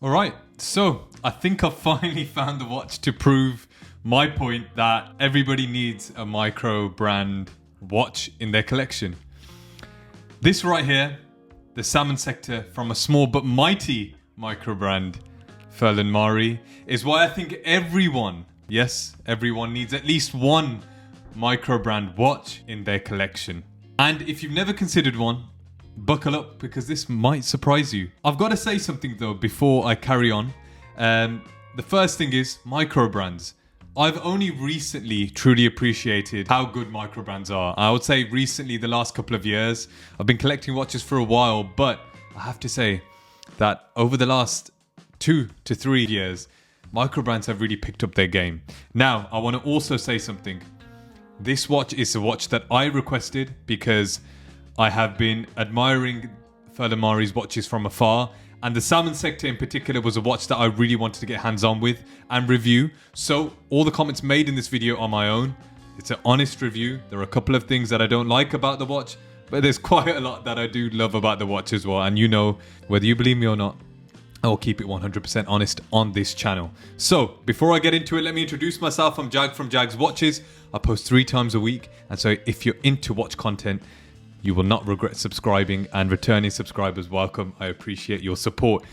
Alright, so I think I've finally found the watch to prove my point that everybody needs a Microbrand watch in their collection. This right here, the Salmon sector from a small but mighty Microbrand, Furlan Marri, is why I think everyone, yes, everyone needs at least one Microbrand watch in their collection. And if you've never considered one, buckle up because this might surprise you. I've got to say something though before I carry on. The first thing is Microbrands. I've only recently truly appreciated how good Microbrands are. I would say recently, the last couple of years. I've been collecting watches for a while, but I have to say that over the last 2 to 3 years, Microbrands have really picked up their game. Now, I want to also say something. This watch is a watch that I requested because I have been admiring Furlan Marri's watches from afar, and the Salmon sector in particular was a watch that I really wanted to get hands-on with and review. So all the comments made in this video are my own. It's an honest review. There are a couple of things that I don't like about the watch, but there's quite a lot that I do love about the watch as well. And you know, whether you believe me or not, I will keep it 100% honest on this channel. So before I get into it, let me introduce myself. I'm Jag from Jag's Watches. I post 3 times a week. And so if you're into watch content, you will not regret subscribing, and returning subscribers welcome. I appreciate your support.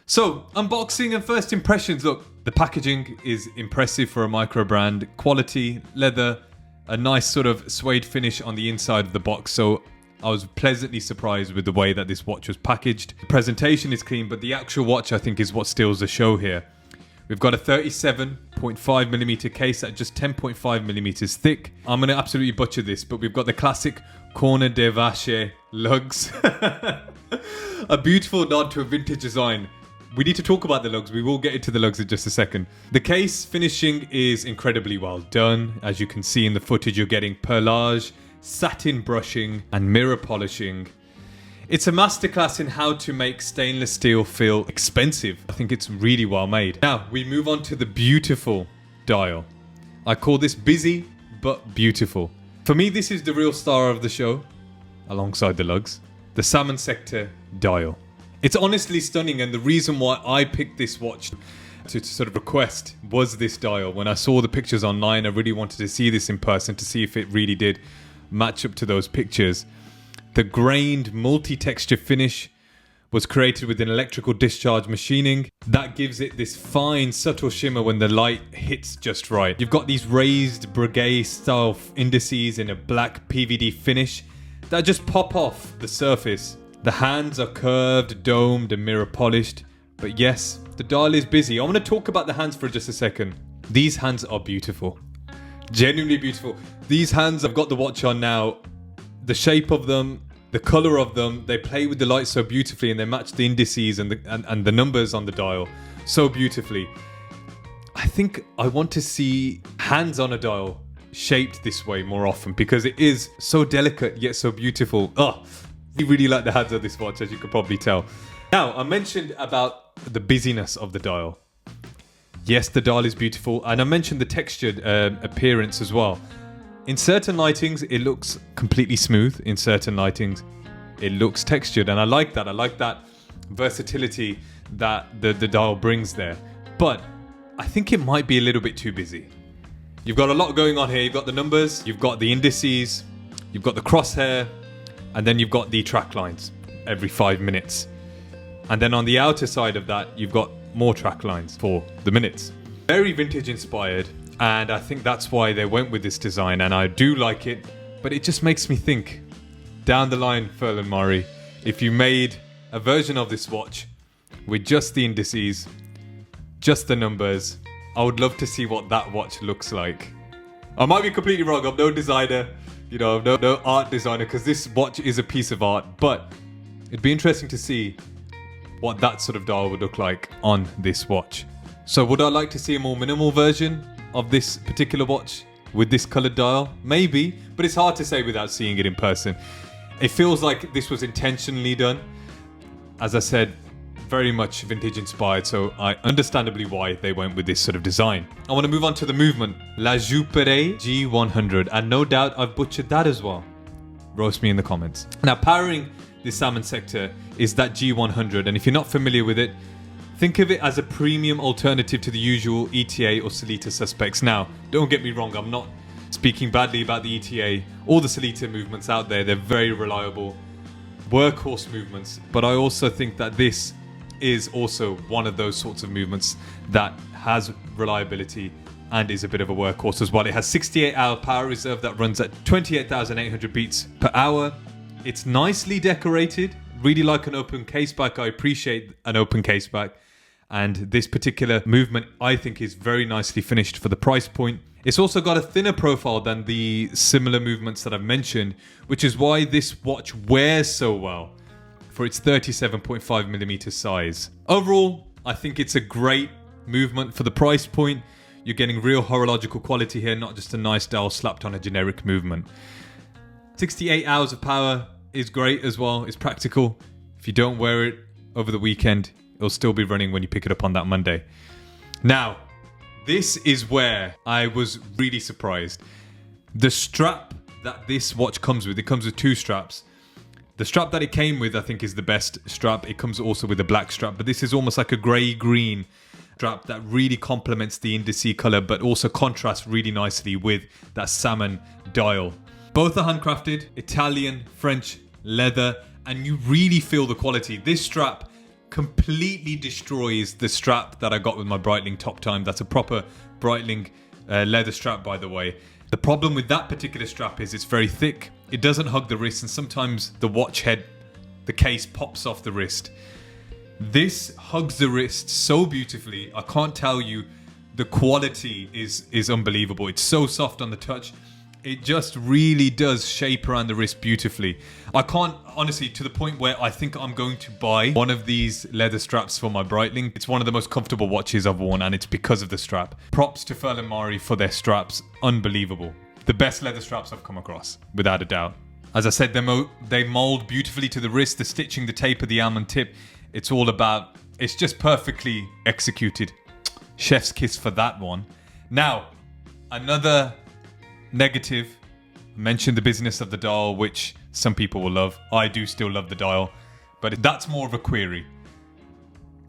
So unboxing and first impressions. Look, the packaging is impressive for a Microbrand. Quality, leather, a nice sort of suede finish on the inside of the box. So I was pleasantly surprised with the way that this watch was packaged. The presentation is clean, but the actual watch I think is what steals the show here. We've got a 37.5mm case at just 10.5mm thick. I'm going to absolutely butcher this, but we've got the classic Corner de Vache lugs. A beautiful nod to a vintage design. We need to talk about the lugs. We will get into the lugs in just a second. The case finishing is incredibly well done. As you can see in the footage, you're getting perlage, satin brushing, and mirror polishing. It's a masterclass in how to make stainless steel feel expensive. I think it's really well made. Now, we move on to the beautiful dial. I call this busy, but beautiful. For me, this is the real star of the show, alongside the lugs, the Salmon sector dial. It's honestly stunning, and the reason why I picked this watch to sort of request was this dial. When I saw the pictures online, I really wanted to see this in person to see if it really did match up to those pictures. The grained multi-texture finish was created with an electrical discharge machining that gives it this fine, subtle shimmer when the light hits just right. You've got these raised Breguet style indices in a black PVD finish that just pop off the surface. The hands are curved, domed, and mirror polished. But yes, the dial is busy. I want to talk about the hands for just a second. These hands are beautiful. Genuinely beautiful. These hands, I've got the watch on now. The shape of them, the color of them, they play with the light so beautifully, and they match the indices and the numbers on the dial so beautifully. I think I want to see hands on a dial shaped this way more often because it is so delicate yet so beautiful. Oh, I really like the hands of this watch, as you could probably tell. Now, I mentioned about the busyness of the dial. Yes, the dial is beautiful, and I mentioned the textured appearance as well. In certain lightings, it looks completely smooth. In certain lightings, it looks textured. And I like that. I like that versatility that the dial brings there. But I think it might be a little bit too busy. You've got a lot going on here. You've got the numbers, you've got the indices, you've got the crosshair, and then you've got the track lines every 5 minutes. And then on the outer side of that, you've got more track lines for the minutes. Very vintage inspired. And I think that's why they went with this design, and I do like it, but it just makes me think, down the line, Furlan Marri, if you made a version of this watch with just the indices, just the numbers, I would love to see what that watch looks like. I might be completely wrong, I'm no designer, you know, I'm no art designer, because this watch is a piece of art, but it'd be interesting to see what that sort of dial would look like on this watch. So would I like to see a more minimal version of this particular watch with this colored dial? Maybe, but it's hard to say without seeing it in person. It feels like this was intentionally done. As I said, very much vintage inspired, so I understandably why they went with this sort of design. I want to move on to the movement. La Joux-Perret G100, and no doubt I've butchered that as well. Roast me in the comments. Now, powering this Salmon sector is that G100, and if you're not familiar with it, Think of it as a premium alternative to the usual ETA or Sellita suspects. Now, don't get me wrong, I'm not speaking badly about the ETA or the Sellita movements out there. They're very reliable workhorse movements, but I also think that this is also one of those sorts of movements that has reliability and is a bit of a workhorse as well. It has 68-hour power reserve that runs at 28,800 beats per hour. It's nicely decorated, really like an open caseback. I appreciate an open caseback, and this particular movement I think is very nicely finished for the price point. It's also got a thinner profile than the similar movements that I've mentioned, which is why this watch wears so well for its 37.5mm size. Overall, I think it's a great movement for the price point. You're getting real horological quality here, not just a nice dial slapped on a generic movement. 68 hours of power is great as well. It's practical. If you don't wear it over the weekend, it'll still be running when you pick it up on that Monday. Now, this is where I was really surprised. The strap that this watch comes with, it comes with two straps. The strap that it came with, I think, is the best strap. It comes also with a black strap, but this is almost like a grey-green strap that really complements the indice color, but also contrasts really nicely with that salmon dial. Both are handcrafted, Italian, French leather, and you really feel the quality. This strap completely destroys the strap that I got with my Breitling Top Time. That's a proper Breitling leather strap, by the way. The problem with that particular strap is it's very thick. It doesn't hug the wrist, and sometimes the watch head, the case, pops off the wrist. This hugs the wrist so beautifully. I can't tell you, the quality is unbelievable. It's so soft on the touch. It just really does shape around the wrist beautifully. I can't, honestly, to the point where I think I'm going to buy one of these leather straps for my Breitling. It's one of the most comfortable watches I've worn, and it's because of the strap. Props to Furlan Marri for their straps. Unbelievable. The best leather straps I've come across, without a doubt. As I said, they mold beautifully to the wrist, the stitching, the taper, the almond tip. It's all about, it's just perfectly executed. Chef's kiss for that one. Now, another negative. I mentioned the business of the dial, which some people will love. I do still love the dial, but that's more of a query.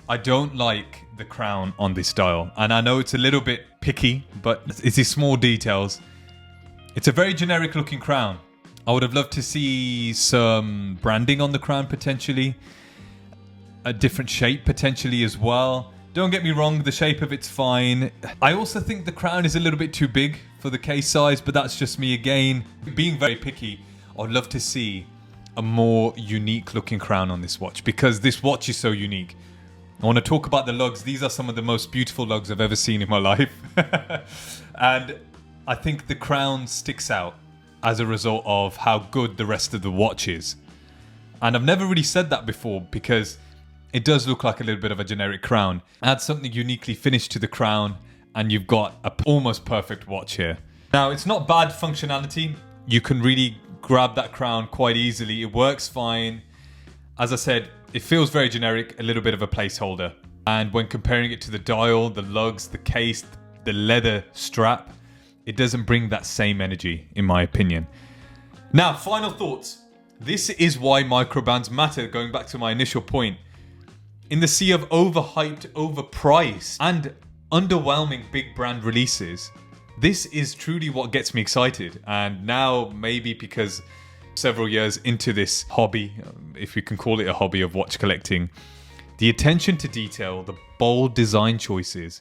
I don't like the crown on this dial, and I know it's a little bit picky, but it's these small details. It's a very generic looking crown. I would have loved to see some branding on the crown potentially. A different shape potentially as well. Don't get me wrong, the shape of it's fine. I also think the crown is a little bit too big for the case size, but that's just me again. Being very picky, I'd love to see a more unique looking crown on this watch, because this watch is so unique. I want to talk about the lugs. These are some of the most beautiful lugs I've ever seen in my life. And I think the crown sticks out as a result of how good the rest of the watch is. And I've never really said that before, because it does look like a little bit of a generic crown. Add something uniquely finished to the crown, and you've got an almost perfect watch here. Now, it's not bad functionality. You can really grab that crown quite easily. It works fine. As I said, it feels very generic, a little bit of a placeholder. And when comparing it to the dial, the lugs, the case, the leather strap, it doesn't bring that same energy, in my opinion. Now, final thoughts. This is why microbrands matter, going back to my initial point. In the sea of overhyped, overpriced, and underwhelming big brand releases, this is truly what gets me excited. And now, maybe because several years into this hobby, if we can call it a hobby of watch collecting, the attention to detail, the bold design choices,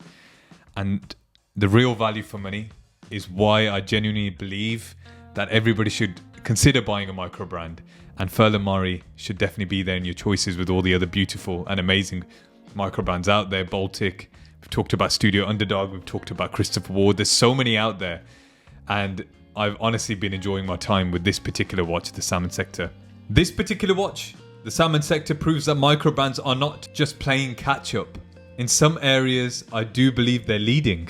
and the real value for money is why I genuinely believe that everybody should consider buying a micro brand. And Furlan Marri should definitely be there in your choices with all the other beautiful and amazing micro brands out there. Baltic, we've talked about Studio Underdog, we've talked about Christopher Ward. There's so many out there. And I've honestly been enjoying my time with this particular watch, the Salmon Sector. This particular watch, the Salmon Sector, proves that micro brands are not just playing catch up. In some areas, I do believe they're leading.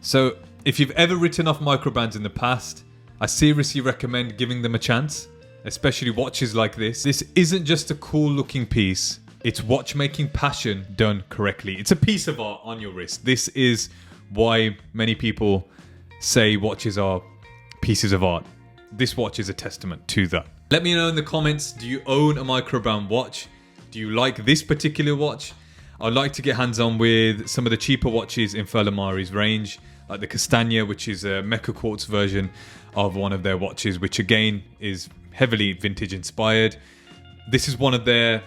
So if you've ever written off micro brands in the past, I seriously recommend giving them a chance, especially watches like this. This isn't just a cool looking piece, it's watchmaking passion done correctly. It's a piece of art on your wrist. This is why many people say watches are pieces of art. This watch is a testament to that. Let me know in the comments, do you own a microbrand watch? Do you like this particular watch? I'd like to get hands on with some of the cheaper watches in Furlan Marri's range, like the Castagna, which is a Mecha Quartz version of one of their watches, which again is heavily vintage inspired. This is one of their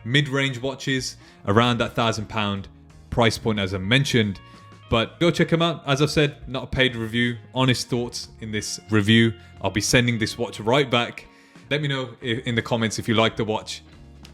mid-range watches, around that £1,000 price point as I mentioned. But go check them out. As I said, not a paid review, honest thoughts in this review. I'll be sending this watch right back. Let me know in the comments if you like the watch.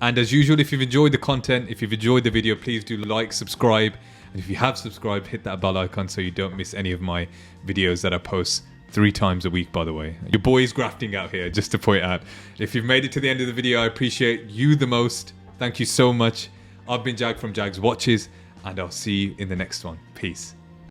And as usual, if you've enjoyed the content, if you've enjoyed the video, please do like, subscribe. And if you have subscribed, hit that bell icon so you don't miss any of my videos that I post 3 times a week, by the way. Your boy is grafting out here, just to point out. If you've made it to the end of the video, I appreciate you the most. Thank you so much. I've been Jag from Jag's Watches, and I'll see you in the next one. Peace.